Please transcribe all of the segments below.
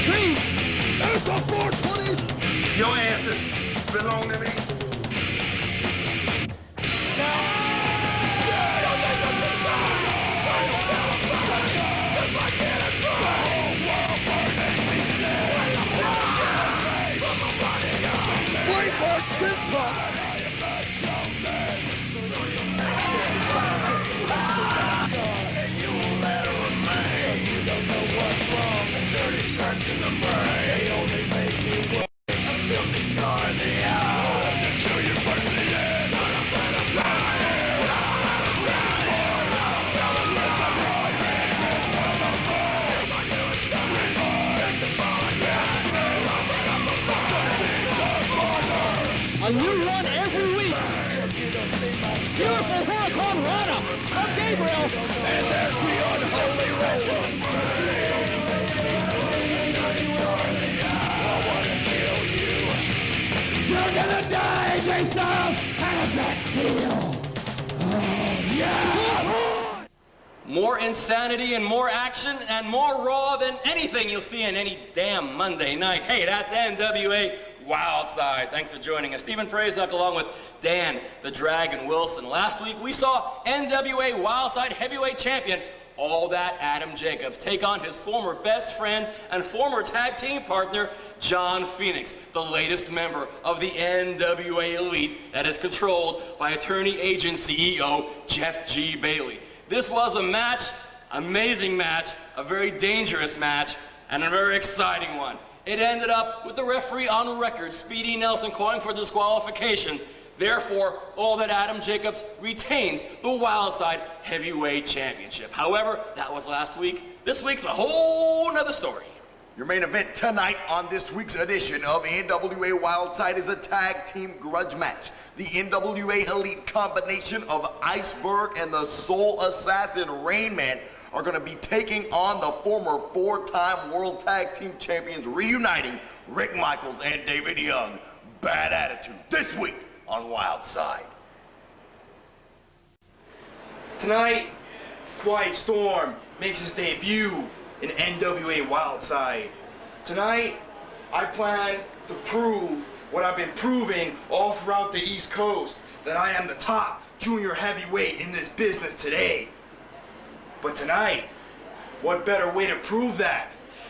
trees. There's the 420s. Your answers belong to me. Blackboard Simpson. A new one every week. Beautiful Huracan Rana of Gabriel. And there's the unholy roller. I want to kill you. You're gonna die, AJ Styles. How does that feel? Oh, yeah. More insanity and more action and more raw than anything you'll see in any damn Monday night. Hey, that's NWA Wildside. Thanks for joining us. Stephen Prazak along with Dan the Dragon Wilson. Last week we saw NWA Wildside heavyweight champion All That Adam Jacobs take on his former best friend and former tag team partner John Phoenix, the latest member of the NWA Elite that is controlled by attorney agent CEO Jeff G. Bailey. This was a match, amazing match, a very dangerous match, and a very exciting one. It ended up with the referee on record, Speedy Nelson, calling for disqualification. Therefore, All That Adam Jacobs retains the Wildside Heavyweight Championship. However, that was last week. This week's a whole nother story. Your main event tonight on this week's edition of NWA Wildside is a tag team grudge match. The NWA Elite combination of Iceberg and the Soul Assassin Rainman are going to be taking on the former four-time World Tag Team Champions, reuniting Rick Michaels and David Young. Bad Attitude this week on Wildside. Tonight, Quiet Storm makes his debut in NWA Wildside. Tonight, I plan to prove what I've been proving all throughout the East Coast, that I am the top junior heavyweight in this business today. But tonight, what better way to prove that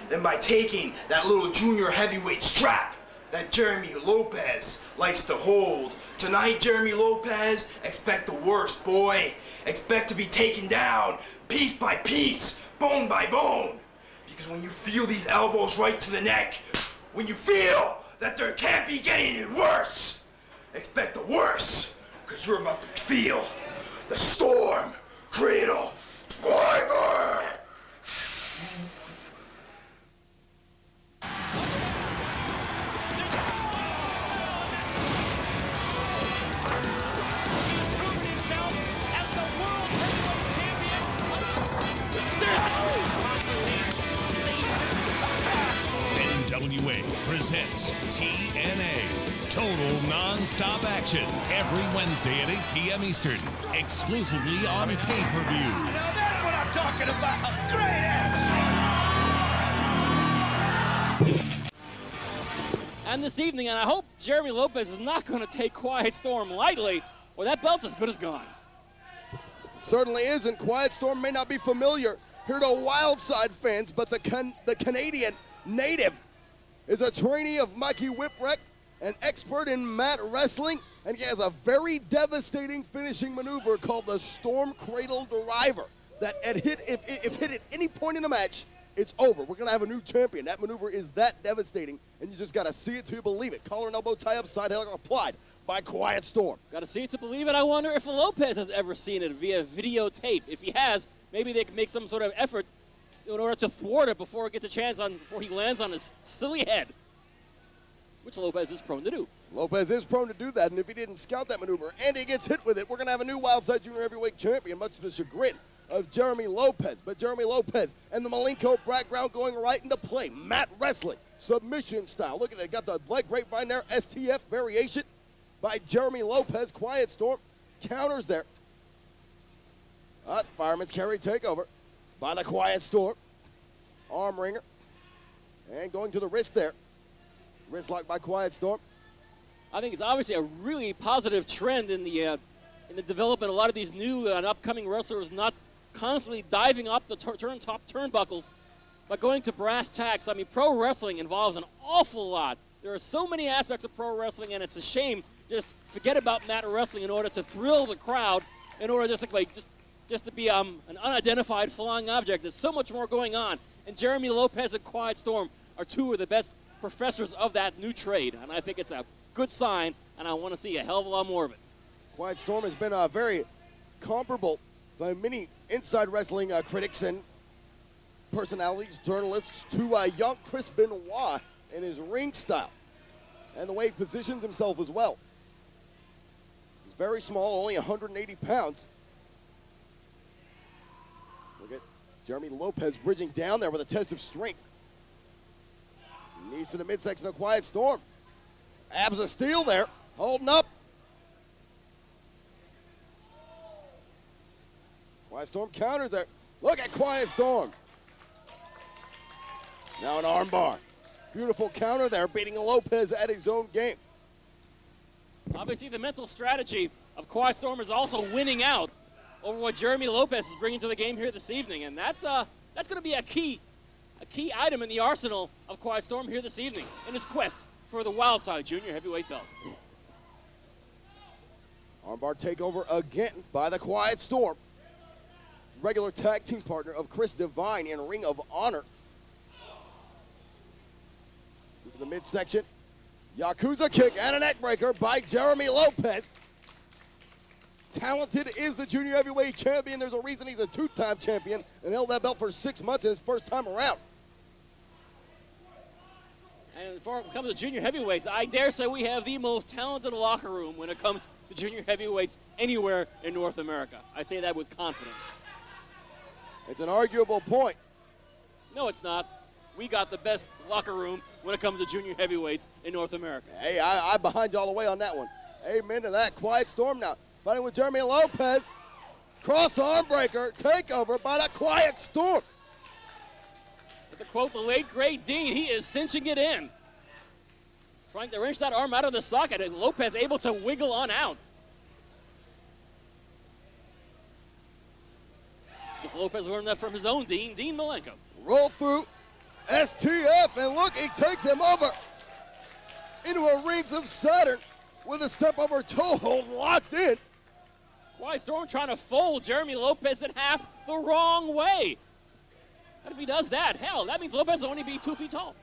than by taking that little junior heavyweight strap that Jeremy Lopez likes to hold. Tonight, Jeremy Lopez, expect the worst, boy. Expect to be taken down piece by piece, bone by bone. Because when you feel these elbows right to the neck, when you feel that there can't be getting any worse, expect the worst, because you're about to feel the storm cradle driver. NWA presents TNA, total non-stop action, every Wednesday at 8 p.m. Eastern, exclusively on pay-per-view. Now that's what I'm talking about. Great action. And this evening, and I hope Jeremy Lopez is not going to take Quiet Storm lightly, or that belt's as good as gone. Certainly isn't. Quiet Storm may not be familiar here to Wildside fans, but the Canadian native is a trainee of Mikey Whipwreck, an expert in mat wrestling, and he has a very devastating finishing maneuver called the Storm Cradle Driver that if hit at any point in the match, it's over. We're going to have a new champion. That maneuver is that devastating, and you just got to see it to believe it. Collar and elbow tie-up, side headlock applied by Quiet Storm. Got to see it to believe it. I wonder if Lopez has ever seen it via videotape. If he has, maybe they can make some sort of effort in order to thwart it before it gets a chance before he lands on his silly head, which Lopez is prone to do. Lopez is prone to do that, and if he didn't scout that maneuver and he gets hit with it, we're going to have a new Wildside Junior Heavyweight Champion, much to the chagrin of Jeremy Lopez. But Jeremy Lopez and the Malenko background going right into play. Mat wrestling, submission style. Look at it, got the leg grapevine there, STF variation by Jeremy Lopez. Quiet Storm counters there. Fireman's carry takeover by the Quiet Storm. Arm wringer. And going to the wrist there. Wrist lock by Quiet Storm. I think it's obviously a really positive trend in the development of a lot of these new and upcoming wrestlers not constantly diving up the top turnbuckles, but going to brass tacks. I mean, pro wrestling involves an awful lot. There are so many aspects of pro wrestling, and it's a shame just forget about mat wrestling in order to thrill the crowd, in order just to be an unidentified flying object. There's so much more going on, and Jeremy Lopez and Quiet Storm are two of the best professors of that new trade, and I think it's a good sign, and I want to see a hell of a lot more of it. Quiet Storm has been very comparable by many inside wrestling critics and personalities, journalists, to young Chris Benoit in his ring style and the way he positions himself as well. He's very small, only 180 pounds. Look at Jeremy Lopez bridging down there with a test of strength. Knees to the midsection of Quiet Storm. Abs of steel there, holding up. Quiet Storm counters there. Look at Quiet Storm. Now an armbar. Beautiful counter there, beating Lopez at his own game. Obviously, the mental strategy of Quiet Storm is also winning out over what Jeremy Lopez is bringing to the game here this evening, and that's going to be a key item in the arsenal of Quiet Storm here this evening in his quest for the Wildside Junior Heavyweight belt. Armbar takeover again by the Quiet Storm. Regular tag team partner of Chris Divine in Ring of Honor. To the midsection. Yakuza kick and a neck breaker by Jeremy Lopez. Talented is the junior heavyweight champion. There's a reason he's a two-time champion and held that belt for 6 months in his first time around. And as far as it comes to junior heavyweights, I dare say we have the most talented locker room when it comes to junior heavyweights anywhere in North America. I say that with confidence. It's an arguable point. No, it's not. We got the best locker room when it comes to junior heavyweights in North America. Hey, I'm behind you all the way on that one. Amen to that. Quiet Storm now. Fighting with Jeremy Lopez. Cross arm breaker. Takeover by the Quiet Storm. To quote the late, great Dean, he is cinching it in. Trying to wrench that arm out of the socket, and Lopez able to wiggle on out. If Lopez learned that from his own Dean Malenko. Roll through STF, and look, he takes him over into a Rings of Saturn with a step over toe hold locked in. Quiet Storm trying to fold Jeremy Lopez in half the wrong way. And if he does that, hell, that means Lopez will only be 2 feet tall.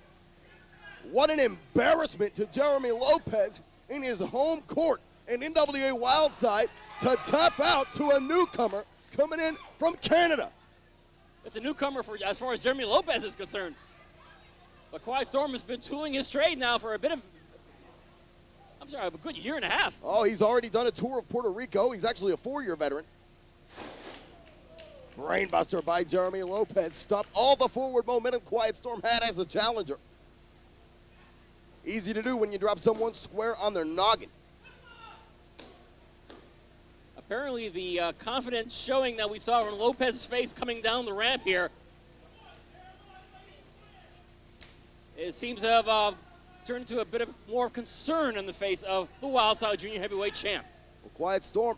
What an embarrassment to Jeremy Lopez in his home court in NWA Wildside to tap out to a newcomer coming in from Canada. It's a newcomer for as far as Jeremy Lopez is concerned. But Quiet Storm has been tooling his trade now for a good year and a half. Oh, he's already done a tour of Puerto Rico. He's actually a 4-year veteran. Brainbuster by Jeremy Lopez. Stopped all the forward momentum Quiet Storm had as a challenger. Easy to do when you drop someone square on their noggin. Apparently the confidence showing that we saw on Lopez's face coming down the ramp here, it seems to have turned into a bit of more concern in the face of the Wildside Junior Heavyweight champ. Well, Quiet Storm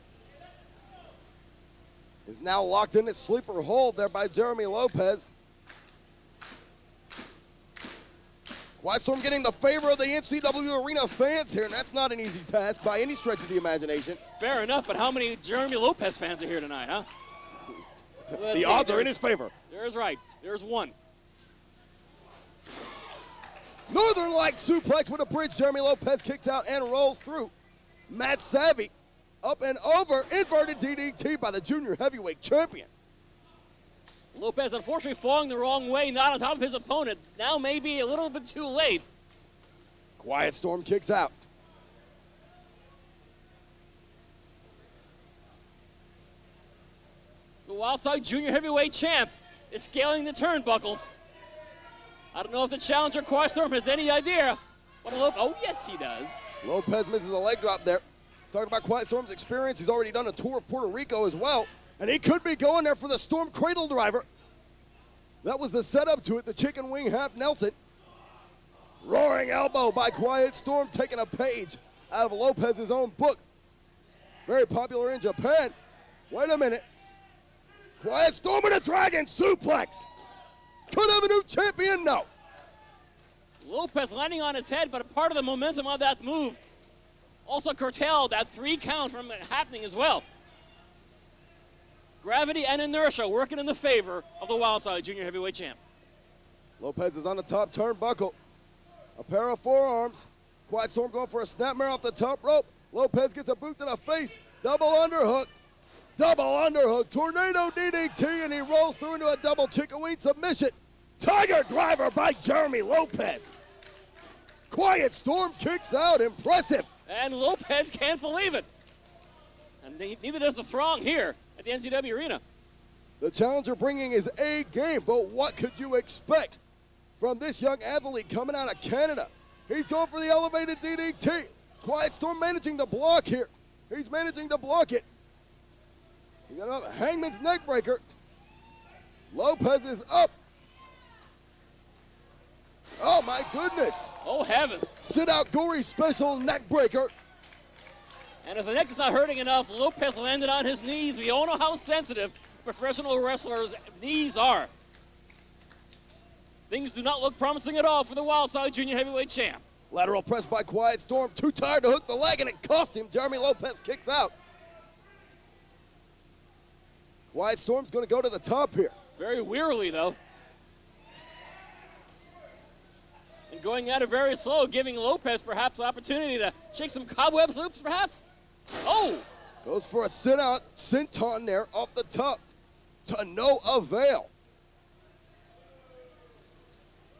is now locked in a sleeper hold there by Jeremy Lopez. Quiet Storm getting the favor of the NCW Arena fans here, and that's not an easy task by any stretch of the imagination. Fair enough, but how many Jeremy Lopez fans are here tonight, huh? The odds are in his favor. There's right. There's one. Northern Light suplex with a bridge. Jeremy Lopez kicks out and rolls through. Matt Savvy up and over. Inverted DDT by the junior heavyweight champion. Lopez unfortunately falling the wrong way, not on top of his opponent. Now maybe a little bit too late. Quiet Storm kicks out. The Wildside Junior Heavyweight champ is scaling the turnbuckles. I don't know if the challenger Quiet Storm has any idea. Oh, yes, he does. Lopez misses a leg drop there. Talking about Quiet Storm's experience, he's already done a tour of Puerto Rico as well. And he could be going there for the Storm Cradle Driver. That was the setup to it, the chicken wing half Nelson. Roaring elbow by Quiet Storm, taking a page out of Lopez's own book. Very popular in Japan. Wait a minute. Quiet Storm and a dragon suplex. Could have a new champion? No. Lopez landing on his head, but a part of the momentum of that move also curtailed that 3 count from happening as well. Gravity and inertia working in the favor of the Wildside Junior Heavyweight Champ. Lopez is on the top turnbuckle. A pair of forearms. Quiet Storm going for a snapmare off the top rope. Lopez gets a boot to the face. Double underhook. Double underhook. Tornado DDT, and he rolls through into a double chicken wing submission. Tiger driver by Jeremy Lopez. Quiet Storm kicks out. Impressive. And Lopez can't believe it. And neither does the Throng here at the NCW Arena. The challenger bringing his A game, but what could you expect from this young athlete coming out of Canada? He's going for the elevated DDT. Quiet Storm managing to block here. He's managing to block it. He got a Hangman's neckbreaker. Lopez is up. Oh my goodness. Oh heavens. Sit out gory special neckbreaker. And if the neck is not hurting enough, Lopez landed on his knees. We all know how sensitive professional wrestlers' knees are. Things do not look promising at all for the Wildside Junior Heavyweight Champ. Lateral press by Quiet Storm. Too tired to hook the leg, and it cost him. Jeremy Lopez kicks out. Quiet Storm's going to go to the top here. Very wearily, though. And going at it very slow, giving Lopez perhaps the opportunity to shake some cobwebs loose, perhaps. Oh! Goes for a sit-out senton there off the top to no avail.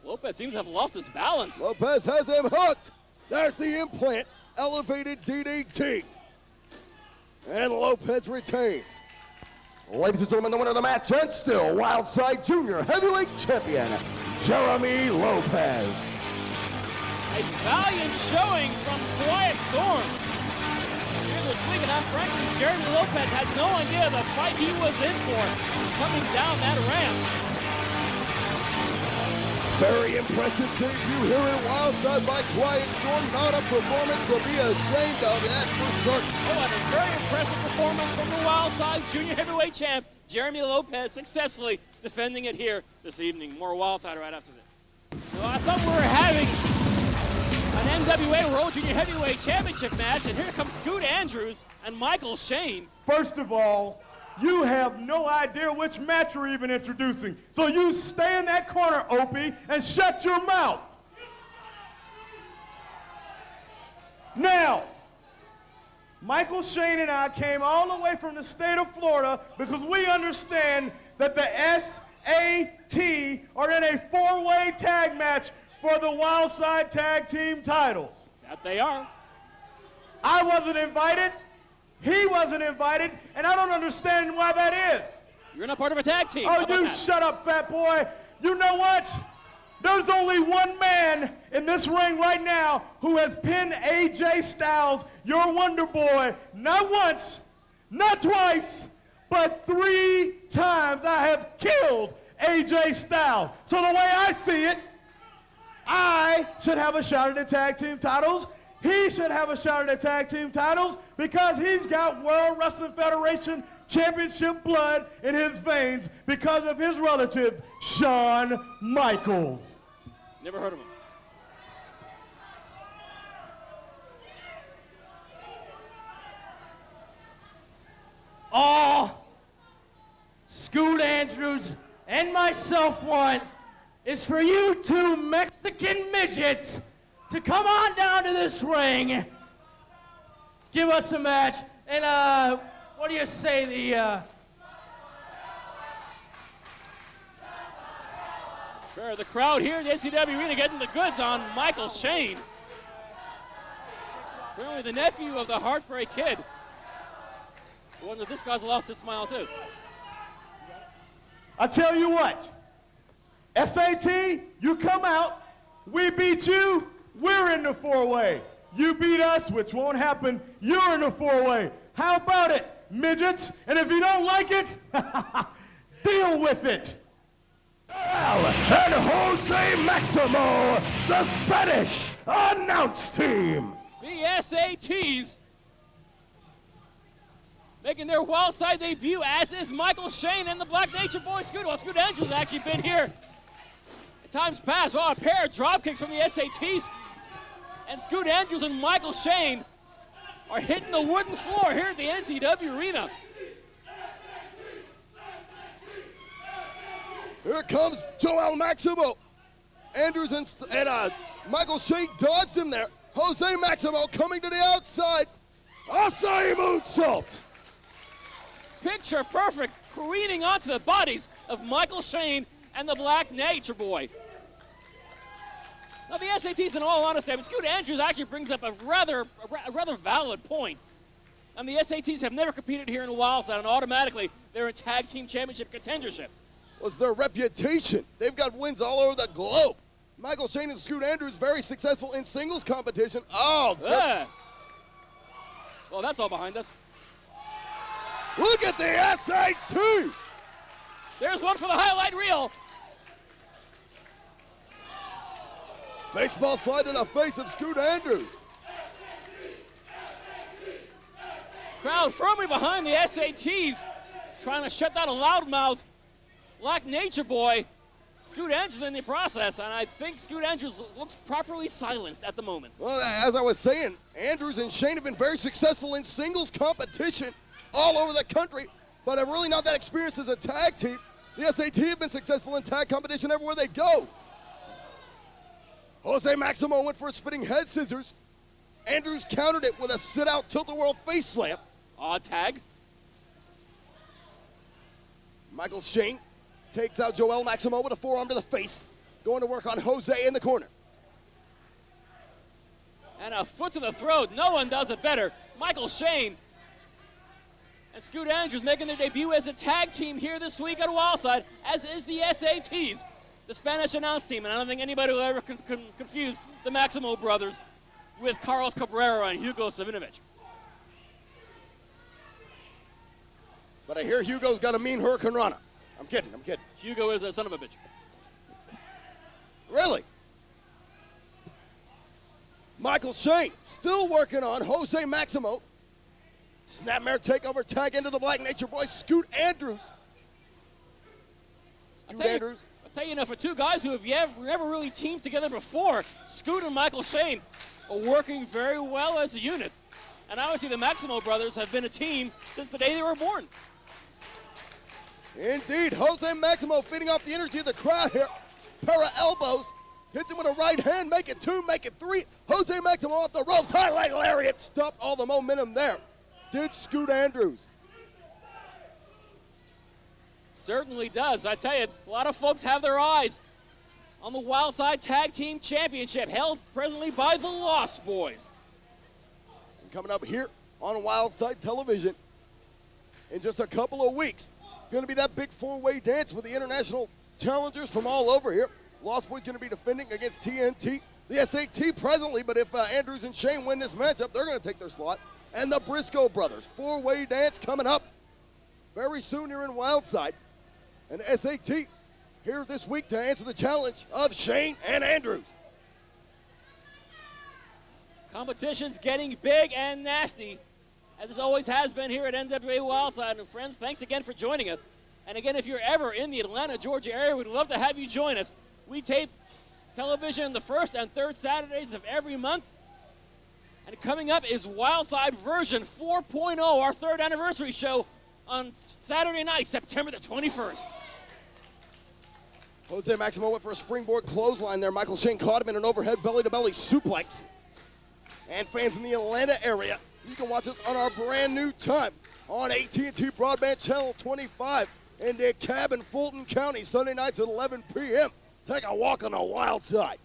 Lopez seems to have lost his balance. Lopez has him hooked. There's the implant. Elevated DDT. And Lopez retains. Ladies and gentlemen, the winner of the match, and still Wildside Junior Heavyweight Champion, Jeremy Lopez. A valiant showing from Quiet Storm. Here this week, and frankly, Jeremy Lopez had no idea the fight he was in for coming down that ramp. Very impressive debut here in Wildside by Quiet Storm. Not a performance to be ashamed of, that's for certain. Oh, and a very impressive performance from the Wildside Junior Heavyweight Champ, Jeremy Lopez, successfully defending it here this evening. More Wildside right after this. So I thought we were having an NWA World Junior Heavyweight Championship match, and here comes Scoot Andrews and Michael Shane. First of all, you have no idea which match you're even introducing. So you stay in that corner, Opie, and shut your mouth. Now, Michael Shane and I came all the way from the state of Florida because we understand that the SAT are in a 4-way tag match for the Wildside Tag Team titles. That they are. I wasn't invited. He wasn't invited, and I don't understand why that is. You're not part of a tag team. Oh, you shut up, fat boy. You know what? There's only one man in this ring right now who has pinned AJ Styles, your Wonder Boy, not once, not twice, but 3 times I have killed AJ Styles. So the way I see it, I should have a shot at the tag team titles. He should have a shot at the tag team titles because he's got World Wrestling Federation championship blood in his veins because of his relative, Shawn Michaels. Never heard of him. All Scoot Andrews and myself want is for you 2 Mexican midgets to come on down to this ring, give us a match, and what do you say, The crowd here at the NCW Arena getting the goods on Michael Shane. Apparently the nephew of the Heartbreak Kid. I wonder if this guy's lost his smile too. I tell you what, SAT, you come out, we beat you, we're in the 4-way. You beat us, which won't happen, you're in the 4-way. How about it, midgets? And if you don't like it, deal with it. Well, and Jose Maximo, the Spanish announce team. The SATs making their Wildside debut, as is Michael Shane and the Black Nature Boy Scoot. Well, Scoot Andrews has actually been here in times past. Well, a pair of drop kicks from the SATs. And Scoot Andrews and Michael Shane are hitting the wooden floor here at the NCW Arena. Here comes Joel Maximo. Andrews and Michael Shane dodged him there. Jose Maximo coming to the outside. Acai moonsault. Picture perfect, careening onto the bodies of Michael Shane and the Black Nature Boy. Now the SATs, in all honesty, Scoot Andrews actually brings up a rather valid point. And the SATs have never competed here in Wildside, and automatically they're in tag team championship contendership. Was their reputation. They've got wins all over the globe. Michael Shane and Scoot Andrews very successful in singles competition. Oh, good. Well, that's all behind us. Look at the SAT. There's one for the highlight reel. Baseball slide to the face of Scoot Andrews. Crowd firmly behind the SATs, trying to shut down a loudmouth Black Nature Boy. Scoot Andrews in the process, and I think Scoot Andrews looks properly silenced at the moment. Well, as I was saying, Andrews and Shane have been very successful in singles competition all over the country, but are really not that experienced as a tag team. The SAT have been successful in tag competition everywhere they go. Jose Maximo went for a spinning head scissors. Andrews countered it with a sit-out tilt-a-whirl face slam. Odd tag. Michael Shane takes out Joel Maximo with a forearm to the face. Going to work on Jose in the corner. And a foot to the throat. No one does it better. Michael Shane and Scoot Andrews making their debut as a tag team here this week at Wildside, as is the SATs, the Spanish announce team. And I don't think anybody will ever confuse the Maximo brothers with Carlos Cabrera and Hugo Savinovich. But I hear Hugo's got a mean Hurricane Rana. I'm kidding. Hugo is a son of a bitch. Really? Michael Shane still working on Jose Maximo. Snapmare takeover tag into the Black Nature Boy, Scoot Andrews. I'll tell you now, for two guys who have never really teamed together before, Scoot and Michael Shane are working very well as a unit. And obviously the Maximo brothers have been a team since the day they were born. Indeed, Jose Maximo feeding off the energy of the crowd here. Pair of elbows. Hits him with a right hand, make it two, make it three. Jose Maximo off the ropes, highlight lariat, stopped all the momentum there. Did Scoot Andrews. Certainly does. I tell you, a lot of folks have their eyes on the Wildside Tag Team Championship, held presently by the Lost Boys. And coming up here on Wildside Television in just a couple of weeks, going to be that big four-way dance with the international challengers from all over here. Lost Boys going to be defending against TNT. The SAT presently, but if Andrews and Shane win this matchup, they're going to take their slot. And the Briscoe brothers, four-way dance coming up very soon here in Wildside. And SAT here this week to answer the challenge of Shane and Andrews. Competition's getting big and nasty, as it always has been here at NWA Wildside. And friends, thanks again for joining us. And again, if you're ever in the Atlanta, Georgia area, we'd love to have you join us. We tape television the first and third Saturdays of every month. And coming up is Wildside version 4.0, our third anniversary show on Saturday night, September the 21st. Jose Maximo went for a springboard clothesline there. Michael Shane caught him in an overhead belly-to-belly suplex. And fans in the Atlanta area, you can watch us on our brand new time on AT&T Broadband Channel 25 in DeKalb in Fulton County, Sunday nights at 11 p.m. Take a walk on the Wildside.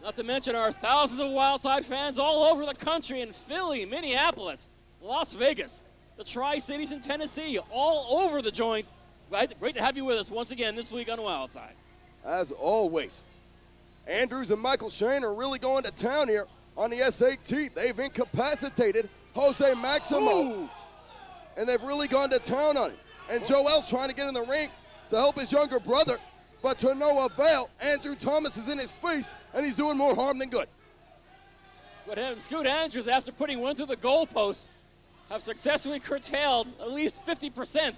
Not to mention our thousands of Wildside fans all over the country in Philly, Minneapolis, Las Vegas, the Tri-Cities in Tennessee, all over the joint. Great to have you with us once again this week on Wildside. As always, Andrews and Michael Shane are really going to town here on the SAT. They've incapacitated Jose Maximo. Ooh. And they've really gone to town on him. And Joel's trying to get in the ring to help his younger brother. but to no avail. Andrew Thomas is in his face, and he's doing more harm than good. But Scoot Andrews, after putting one through the goalpost, have successfully curtailed at least 50%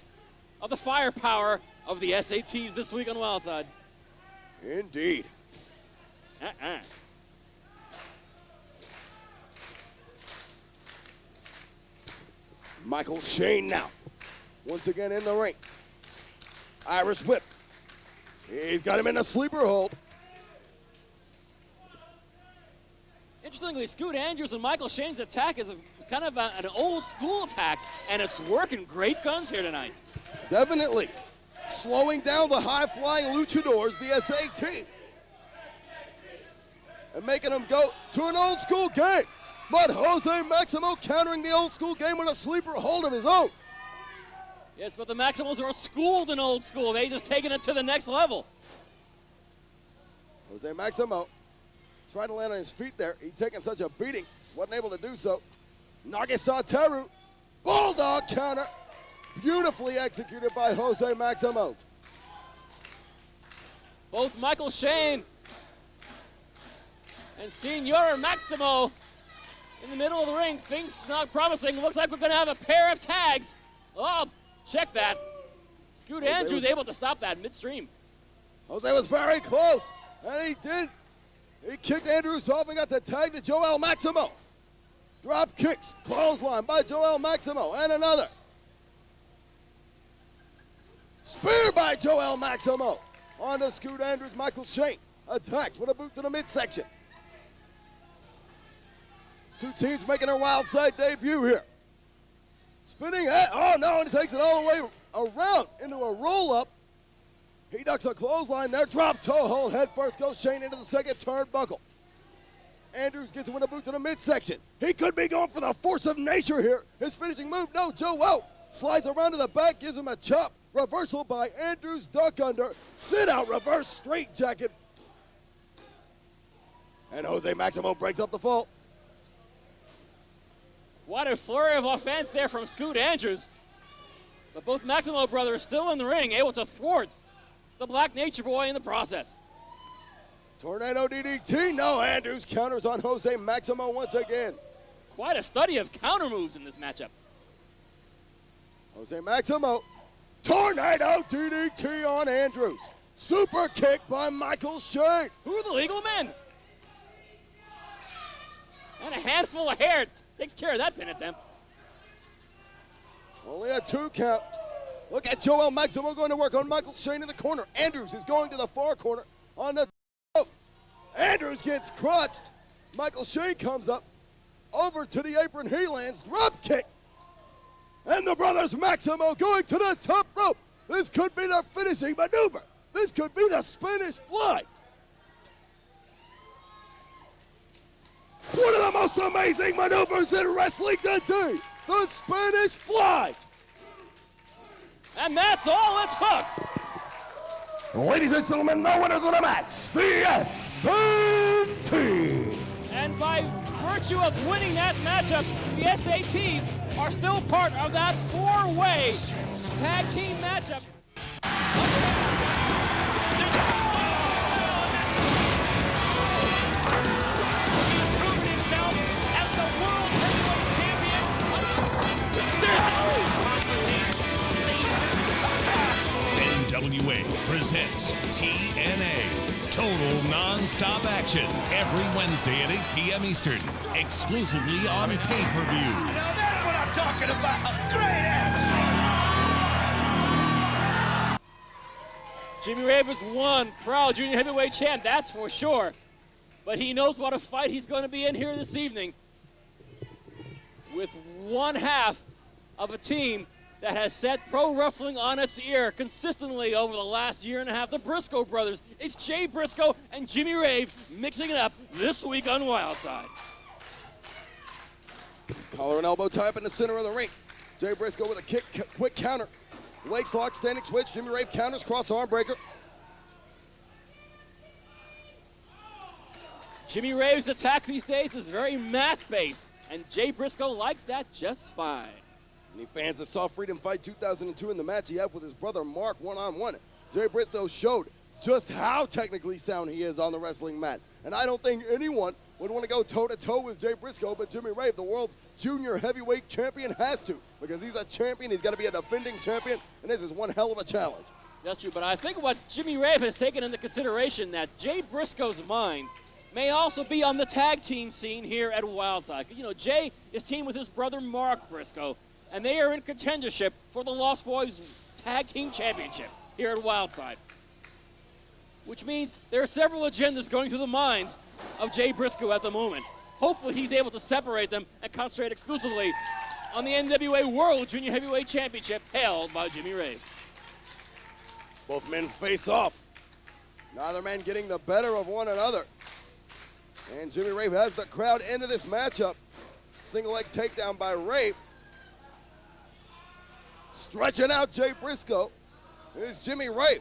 of the firepower of the SATs this week on Wildside. Indeed. Michael Shane now, once again in the ring. Irish whip. He's got him in a sleeper hold. Interestingly, Scoot Andrews and Michael Shane's attack is kind of an old school attack, and it's working. Great guns here tonight. Definitely. Slowing down the high-flying luchadors, the SAT. And making them go to an old school game. But Jose Maximo countering the old school game with a sleeper hold of his own. Yes, but the Maximals are schooled in old school. They just taken it to the next level. Jose Maximo trying to land on his feet there. He'd taken such a beating, wasn't able to do so. Nagisa Teru, bulldog counter, beautifully executed by Jose Maximo. Both Michael Shane and Senor Maximo in the middle of the ring. Things not promising. Looks like we're going to have a pair of tags. Oh, check that. Scoot Andrews able to stop that midstream. Jose was very close, and he did. He kicked Andrews off and got the tag to Joel Maximo. Drop kicks, clothesline by Joel Maximo, and another. Spear by Joel Maximo. On to Scoot Andrews, Michael Shane. Attacks with a boot to the midsection. Two teams making their Wildside debut here. Spinning head, oh no, and he takes it all the way around into a roll-up. He ducks a clothesline there, drop toe hold, head first goes Shane into the second turnbuckle. Andrews gets him with a boot to the midsection. He could be going for the force of nature here. His finishing move, no, Joel slides around to the back, gives him a chop. Reversal by Andrews, duck under, sit out, reverse straight jacket. And Jose Maximo breaks up the fall. What a flurry of offense there from Scoot Andrews. But both Maximo brothers still in the ring, able to thwart the Black Nature Boy in the process. Tornado DDT, no, Andrews counters on Jose Maximo once again. Quite a study of counter moves in this matchup. Jose Maximo, tornado DDT on Andrews. Super kick by Michael Shane. Who are the legal men? And a handful of hair takes care of that pin attempt. Only a 2 count. Look at Joel Maximo going to work on Michael Shane in the corner. Andrews is going to the far corner on the top. Andrews gets crushed. Michael Shane comes up over to the apron. He lands drop kick. And the brothers Maximo going to the top rope. This could be the finishing maneuver. This could be the Spanish Fly. One of the most amazing maneuvers in wrestling today. The Spanish Fly. And that's all it took. Ladies and gentlemen, the winners of the match, the SAT. And by virtue of winning that matchup, the SATs are still part of that 4-way tag team matchup. He's proven himself as the world heavyweight champion. NWA presents TNA. Total non-stop action every Wednesday at 8 p.m. Eastern, exclusively on pay-per-view. Now that's what I'm talking about. Great action. Jimmy Rave is one proud junior heavyweight champ, that's for sure. But he knows what a fight he's going to be in here this evening with one half of a team that has set pro wrestling on its ear consistently over the last year and a half. The Briscoe brothers. It's Jay Briscoe and Jimmy Rave mixing it up this week on Wildside. Collar and elbow tie up in the center of the ring. Jay Briscoe with a kick, quick counter. Waist lock, standing switch. Jimmy Rave counters, cross arm breaker. Jimmy Rave's attack these days is very math-based, and Jay Briscoe likes that just fine. Any fans that saw Freedom Fight 2002 in the match he had with his brother Mark one-on-one, Jay Briscoe showed just how technically sound he is on the wrestling mat. And I don't think anyone would want to go toe-to-toe with Jay Briscoe, but Jimmy Rave, the world's junior heavyweight champion, has to, because he's a champion. He's got to be a defending champion, and this is one hell of a challenge. That's true, but I think what Jimmy Rave has taken into consideration that Jay Briscoe's mind may also be on the tag team scene here at Wildside. You know, Jay is teamed with his brother Mark Briscoe, and they are in contendership for the Lost Boys Tag Team Championship here at Wildside. Which means there are several agendas going through the minds of Jay Briscoe at the moment. Hopefully he's able to separate them and concentrate exclusively on the NWA World Junior Heavyweight Championship held by Jimmy Rave. Both men face off. Neither man getting the better of one another. And Jimmy Rave has the crowd into this matchup. Single leg takedown by Rave. Stretching out Jay Briscoe. Here's Jimmy Rave.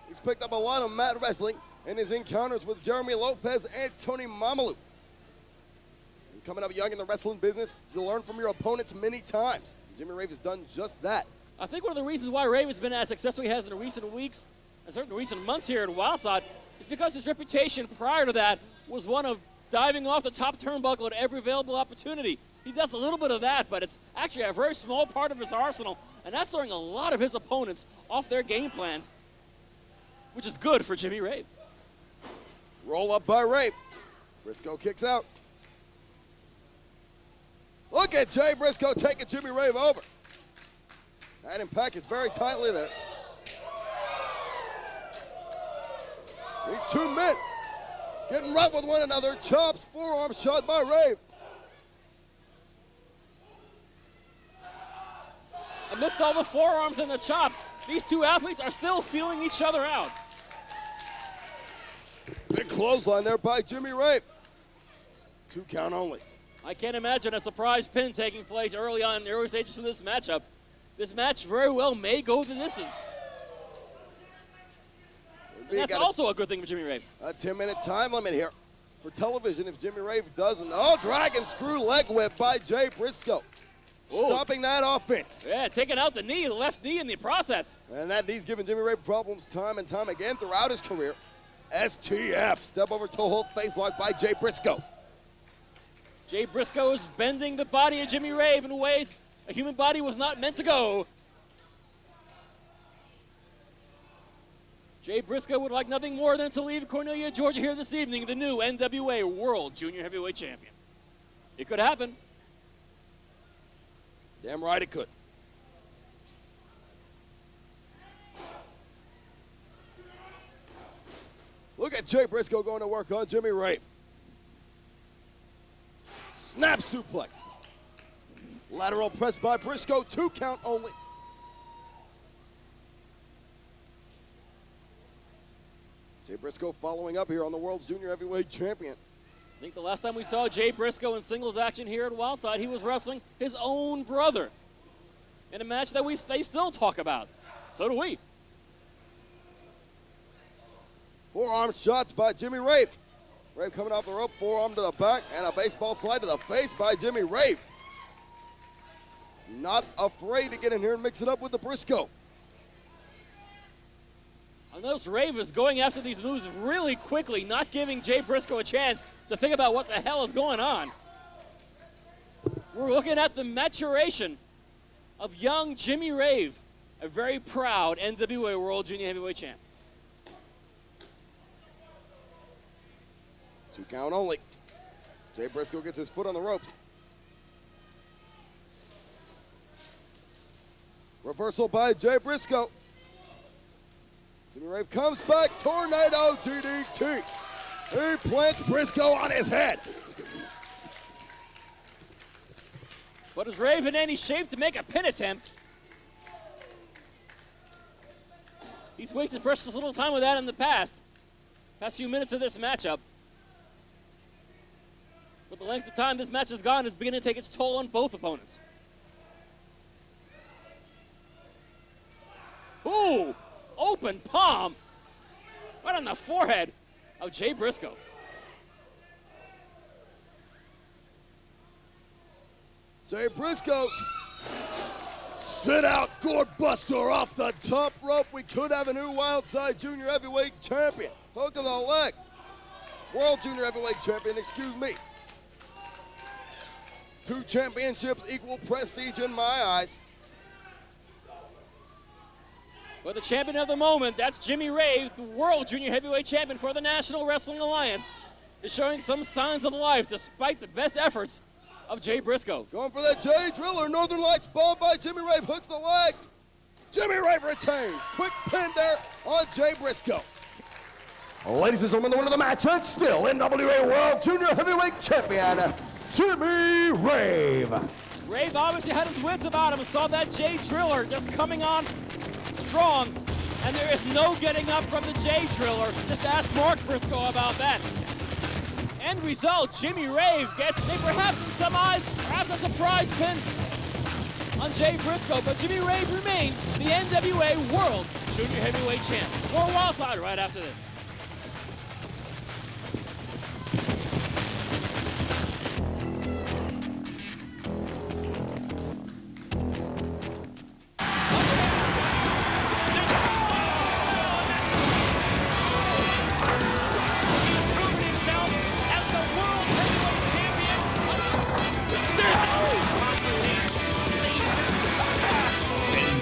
He's picked up a lot of mat wrestling in his encounters with Jeremy Lopez and Tony Mamalu. And coming up young in the wrestling business, you'll learn from your opponents many times. Jimmy Rave has done just that. I think one of the reasons why Rave has been as successful as he has in recent weeks, and certainly recent months here at Wildside, is because his reputation prior to that was one of diving off the top turnbuckle at every available opportunity. He does a little bit of that, but it's actually a very small part of his arsenal, and that's throwing a lot of his opponents off their game plans, which is good for Jimmy Rave. Roll up by Rave. Briscoe kicks out. Look at Jay Briscoe taking Jimmy Rave over. That him packaged very tightly there. These two men getting rough with one another. Chops, forearm shot by Rave. Amidst all the forearms and the chops, these two athletes are still feeling each other out. Big clothesline there by Jimmy Rave. 2 count only. I can't imagine a surprise pin taking place early on in the early stages of this matchup. This match very well may go the distance. And that's also a good thing for Jimmy Rave. A 10-minute time limit here for television if Jimmy Rave doesn't. Oh, dragon screw leg whip by Jay Briscoe. Ooh. Stopping that offense. Yeah, taking out the knee, the left knee in the process. And that knee's given Jimmy Rave problems time and time again throughout his career. STF, step over toe hold face lock by Jay Briscoe. Jay Briscoe is bending the body of Jimmy Rave in ways a human body was not meant to go. Jay Briscoe would like nothing more than to leave Cornelia, Georgia here this evening, the new NWA World Junior Heavyweight Champion. It could happen. Damn right it could. Look at Jay Briscoe going to work on Jimmy Rave. Snap suplex. Lateral press by Briscoe, 2 count only. Jay Briscoe following up here on the world's junior heavyweight champion. I think the last time we saw Jay Briscoe in singles action here at Wildside, he was wrestling his own brother in a match that they still talk about. So do we. Forearm shots by Jimmy Rave. Rave coming off the rope, forearm to the back, and a baseball slide to the face by Jimmy Rave. Not afraid to get in here and mix it up with the Briscoe. I notice Rave is going after these moves really quickly, not giving Jay Briscoe a chance to think about what the hell is going on. We're looking at the maturation of young Jimmy Rave, a very proud NWA World Junior Heavyweight Champ. 2 count only. Jay Briscoe gets his foot on the ropes. Reversal by Jay Briscoe. Jimmy Rave comes back, tornado DDT. He plants Briscoe on his head. But is Rave in any shape to make a pin attempt? He's wasted precious little time with that in the past few minutes of this matchup. But the length of time this match has gone is beginning to take its toll on both opponents. Ooh, open palm right on the forehead of Jay Briscoe. Jay Briscoe Sit out, gourd buster off the top rope. We could have a new Wildside Junior Heavyweight Champion. Hook of the leg. World Junior Heavyweight Champion, excuse me. 2 championships equal prestige in my eyes. But the champion of the moment, that's Jimmy Rave, the World Junior Heavyweight Champion for the National Wrestling Alliance, is showing some signs of life despite the best efforts of Jay Briscoe. Going for that Jay Driller. Northern Lights bomb by Jimmy Rave. Hooks the leg. Jimmy Rave retains. Quick pin there on Jay Briscoe. Ladies and gentlemen, the winner of the match, and still NWA World Junior Heavyweight Champion, Jimmy Rave. Rave obviously had his wits about him. Saw that Jay Driller just coming on strong, and there is no getting up from the Jay Driller. Just ask Mark Briscoe about that. End result, Jimmy Rave gets, perhaps in some eyes, perhaps a surprise pin on Jay Briscoe, but Jimmy Rave remains the NWA World Junior Heavyweight Champ. More Wildside right after this.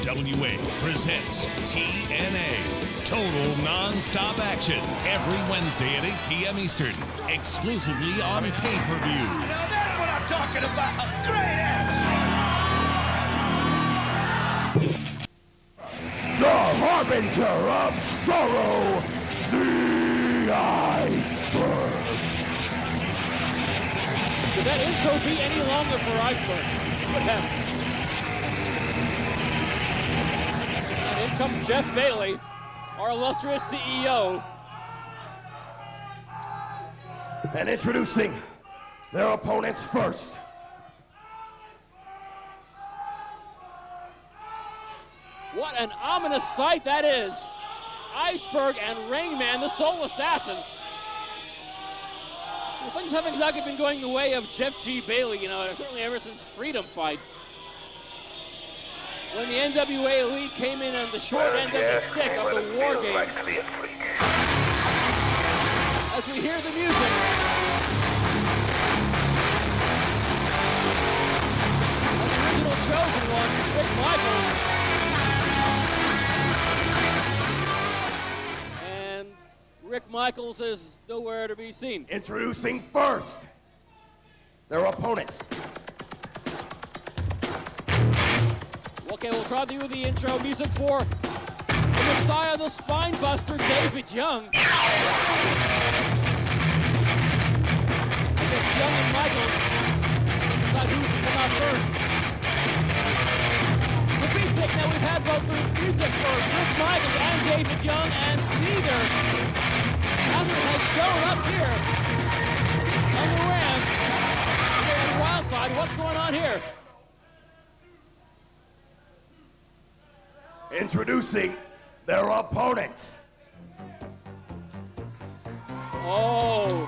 NWA presents TNA, total non-stop action, every Wednesday at 8 p.m. Eastern, exclusively on pay-per-view. Now that's what I'm talking about. Great action. The harbinger of sorrow, the Iceberg. Could that intro be any longer for Iceberg? What happened? And in comes Jeff Bailey, our illustrious CEO. And introducing their opponents first. What an ominous sight that is. Iceberg and Rainman, the Soul Assassin. Well, things haven't exactly been going the way of Jeff G. Bailey, certainly ever since Freedom Fight. When the NWA Elite came in on the short end of the stick of the War Games. As we hear the music. The original chosen one, Rick Michaels. And Rick Michaels is nowhere to be seen. Introducing first their opponents. Okay, we'll try to do the intro music for the Messiah, the Spine Buster, David Young. I guess Young and Michaels decide who's to come out first. The big thing that we've had both the music for Rick Michaels and David Young, and neither has shown up here on the ramp here at Wildside. What's going on here? Introducing their opponents. Oh.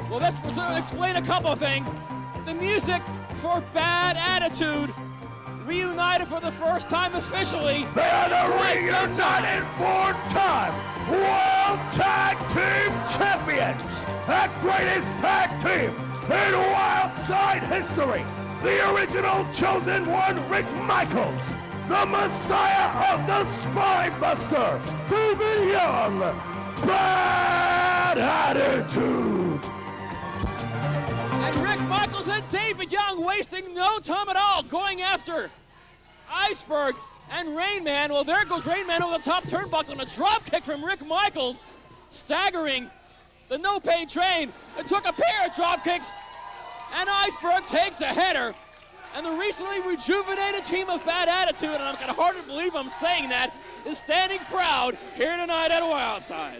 Well, this will explain a couple of things. The music for Bad Attitude reunited for the first time officially. They are the reunited 4-time World Tag Team Champions, the greatest tag team in Wildside history. The original chosen one, Rick Michaels. The Messiah of the Spine Buster, David Young, Bad Attitude. And Rick Michaels and David Young wasting no time at all going after Iceberg and Rainman. Well, there goes Rainman over the top turnbuckle and a drop kick from Rick Michaels, staggering the no-pain train. It took a pair of drop kicks, and Iceberg takes a header. And the recently rejuvenated team of Bad Attitude, and I'm kind of hard to believe I'm saying that, is standing proud here tonight at Wildside.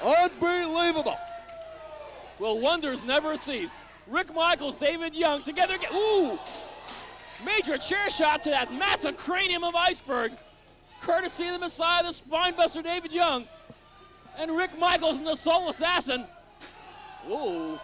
Unbelievable. Well, wonders never cease. Rick Michaels, David Young together again. Ooh! Major chair shot to that massive cranium of Iceberg, courtesy of the Messiah, the Spinebuster, David Young, and Rick Michaels and the Soul Assassin. Ooh.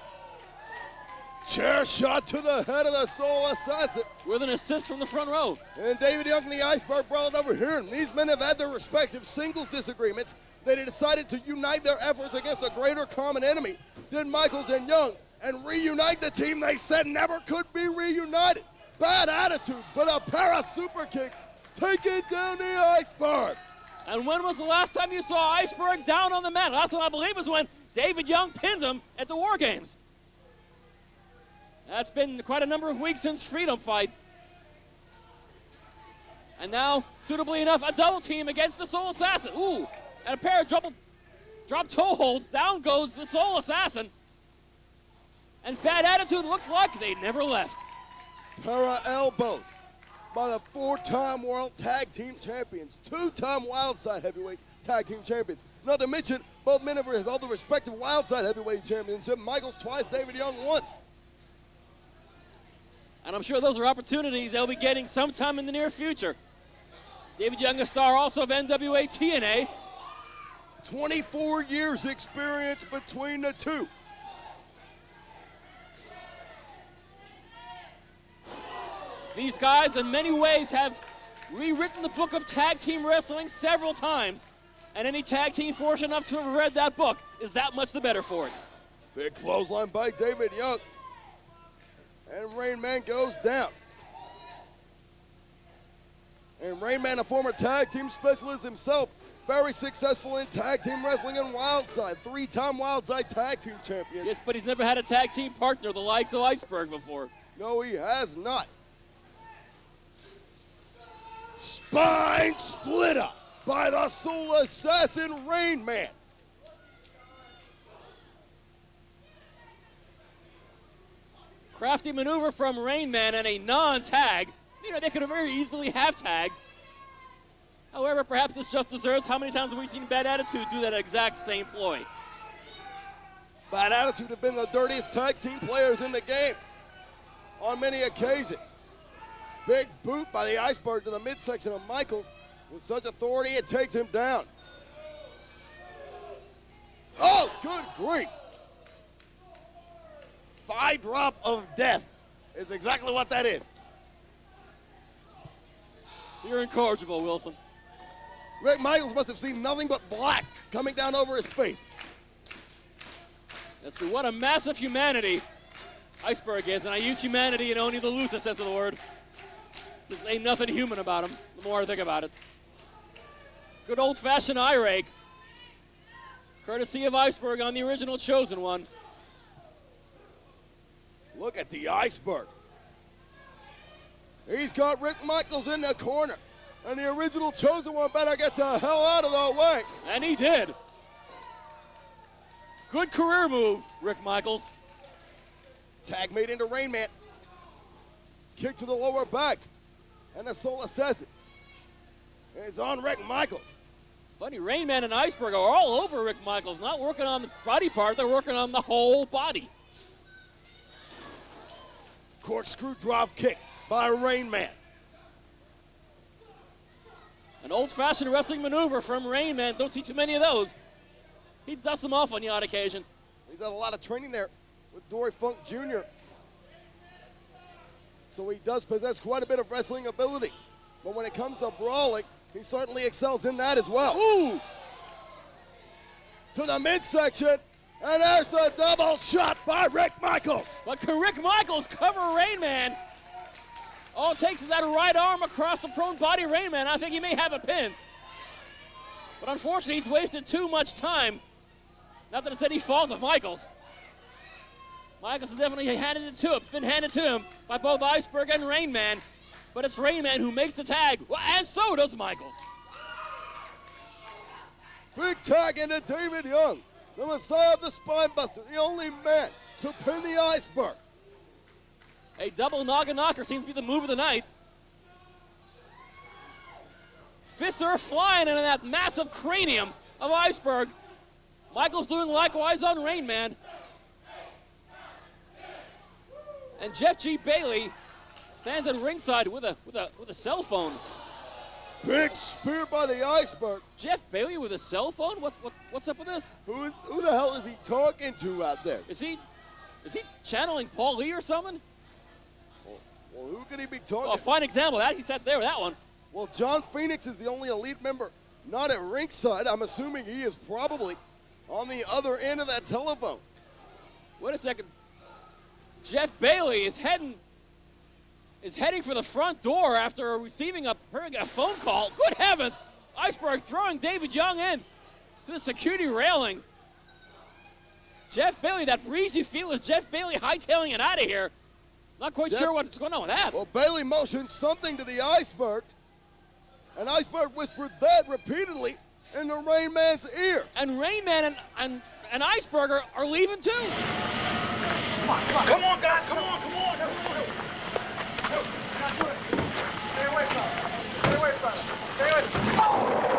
Chair shot to the head of the Soul Assassin. With an assist from the front row. And David Young and the Iceberg brawled over here. And these men have had their respective singles disagreements. They decided to unite their efforts against a greater common enemy than Michaels and Young and reunite the team they said never could be reunited. Bad attitude, but a pair of super kicks taking down the Iceberg. And when was the last time you saw Iceberg down on the mat? Last time I believe was when David Young pinned him at the War Games. That's been quite a number of weeks since Freedom Fight. And now, suitably enough, a double team against the Soul Assassin. Ooh, and a pair of drop toe holds. Down goes the Soul Assassin. And Bad Attitude looks like they never left. Para elbows by the 4-time World Tag Team Champions, 2-time Wildside Heavyweight Tag Team Champions. Not to mention, both men have held the respective Wildside Heavyweight Championship. Michaels twice, David Young once. And I'm sure those are opportunities they'll be getting sometime in the near future. David Young, a star also of NWA TNA. 24 years experience between the two. These guys, in many ways, have rewritten the book of tag team wrestling several times. And any tag team fortunate enough to have read that book is that much the better for it. Big clothesline by David Young. And Rainman goes down. And Rainman, a former tag team specialist himself, very successful in tag team wrestling in Wildside. 3-time Wildside tag team champion. Yes, but he's never had a tag team partner the likes of Iceberg before. No, he has not. Spine splitter by the Soul Assassin Rainman. Crafty maneuver from Rainman and a non-tag. You know, they could have very easily have tagged. However, perhaps this just deserves how many times have we seen Bad Attitude do that exact same ploy? Bad Attitude have been the dirtiest tag team players in the game on many occasions. Big boot by the Iceberg to the midsection of Michaels. With such authority, it takes him down. Oh, good grief. Thigh drop of death is exactly what that is. You're incorrigible, Wilson. Rick Michaels must have seen nothing but black coming down over his face. That's true. What a massive humanity Iceberg is, and I use humanity in only the loosest sense of the word. There's ain't nothing human about him, the more I think about it. Good old-fashioned eye rake. Courtesy of Iceberg on the original Chosen One. Look at the Iceberg. He's got Rick Michaels in the corner. And the original Chosen One better get the hell out of the way. And he did. Good career move, Rick Michaels. Tag made into Rainman. Kick to the lower back. And the Soul Assassin is on Rick Michaels. Funny, Rainman and Iceberg are all over Rick Michaels. Not working on the body part, they're working on the whole body. Corkscrew drop kick by Rainman. An old-fashioned wrestling maneuver from Rainman. Don't see too many of those. He dusts them off on the odd occasion. He's had a lot of training there with Dory Funk Jr. So he does possess quite a bit of wrestling ability. But when it comes to brawling, he certainly excels in that as well. Ooh! To the midsection, and there's the double shot by Rick Michaels. But can Rick Michaels cover Rainman? All it takes is that right arm across the prone body Rainman. I think he may have a pin. But unfortunately, he's wasted too much time. Not that it's any fault of Michaels. Michaels has definitely handed it to him. It's been handed to him by both Iceberg and Rainman. But it's Rainman who makes the tag, well, and so does Michaels. Big tag into David Young, the Messiah of the Spinebuster, the only man to pin the Iceberg. A double noggin knocker seems to be the move of the night. Fists are flying into that massive cranium of Iceberg. Michaels doing likewise on Rainman. And Jeff G. Bailey stands at ringside with a cell phone. Big spear by the Iceberg. Jeff Bailey with a cell phone? What's up with this? Who the hell is he talking to out there? Is he Is he channeling Paul Lee or something? Well, who could he be talking? Well, a fine example of that. He sat there with that one. Well, John Phoenix is the only Elite member not at ringside. I'm assuming he is probably on the other end of that telephone. Wait a second. Jeff Bailey is heading for the front door after receiving a phone call. Good heavens! Iceberg throwing David Young in to the security railing. Jeff Bailey, that breezy feel is Jeff Bailey hightailing it out of here. Not quite sure what's going on with that. Well, Bailey motioned something to the Iceberg, and Iceberg whispered that repeatedly in the Rainman's ear. And Rainman and Iceberg are leaving too. Come on, guys, come on. Stay away from him. Stay away from him.